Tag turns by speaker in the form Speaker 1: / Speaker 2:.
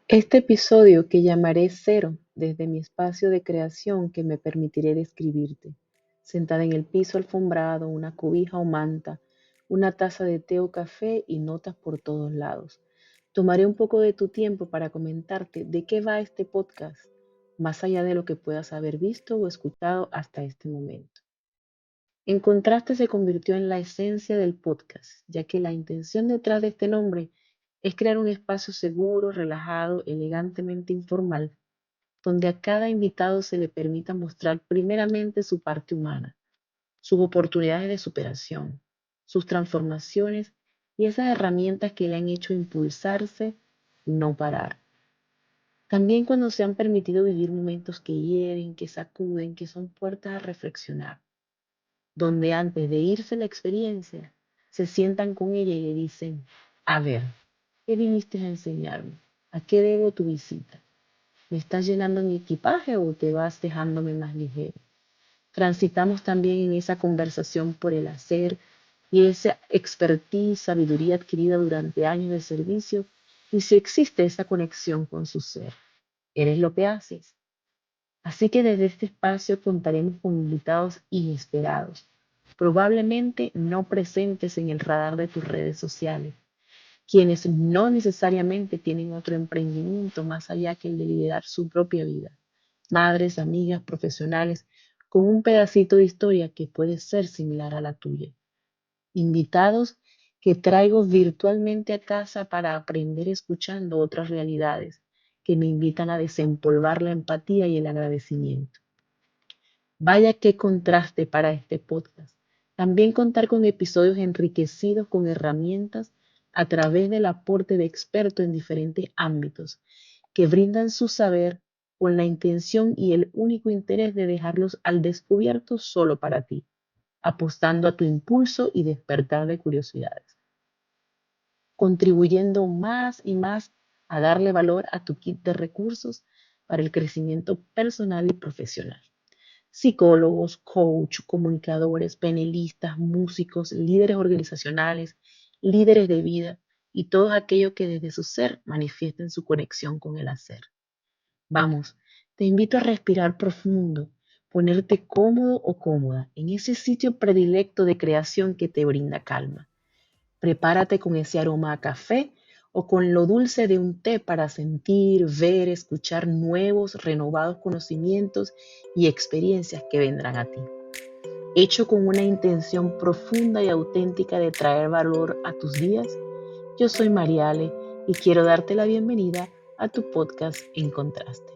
Speaker 1: Este episodio que llamaré Cero, desde mi espacio de creación que me permitiré describirte, sentada en el piso alfombrado, una cobija o manta, una taza de té o café y notas por todos lados. Tomaré un poco de tu tiempo para comentarte de qué va este podcast, más allá de lo que puedas haber visto o escuchado hasta este momento. En contraste se convirtió en la esencia del podcast, ya que la intención detrás de este nombre es crear un espacio seguro, relajado, elegantemente informal, donde a cada invitado se le permita mostrar primeramente su parte humana, sus oportunidades de superación, sus transformaciones y esas herramientas que le han hecho impulsarse y no parar. También cuando se han permitido vivir momentos que hieren, que sacuden, que son puertas a reflexionar, donde antes de irse la experiencia, se sientan con ella y le dicen, a ver, ¿qué viniste a enseñarme? ¿A qué debo tu visita? ¿Me estás llenando mi equipaje o te vas dejándome más ligero? Transitamos también en esa conversación por el hacer y esa expertise, sabiduría adquirida durante años de servicio y si existe esa conexión con su ser. Eres lo que haces. Así que desde este espacio contaremos con invitados inesperados, probablemente no presentes en el radar de tus redes sociales, quienes no necesariamente tienen otro emprendimiento más allá que el de liderar su propia vida. Madres, amigas, profesionales, con un pedacito de historia que puede ser similar a la tuya. Invitados que traigo virtualmente a casa para aprender escuchando otras realidades que me invitan a desempolvar la empatía y el agradecimiento. Vaya qué contraste para este podcast. También contar con episodios enriquecidos con herramientas a través del aporte de expertos en diferentes ámbitos que brindan su saber con la intención y el único interés de dejarlos al descubierto solo para ti, apostando a tu impulso y despertar de curiosidades, contribuyendo más y más a darle valor a tu kit de recursos para el crecimiento personal y profesional. Psicólogos, coach, comunicadores, panelistas, músicos, líderes organizacionales, líderes de vida y todos aquellos que desde su ser manifiesten su conexión con el hacer. Vamos, te invito a respirar profundo, ponerte cómodo o cómoda en ese sitio predilecto de creación que te brinda calma. Prepárate con ese aroma a café o con lo dulce de un té para sentir, ver, escuchar nuevos, renovados conocimientos y experiencias que vendrán a ti. Hecho con una intención profunda y auténtica de traer valor a tus días, yo soy Mariale y quiero darte la bienvenida a tu podcast En Contraste.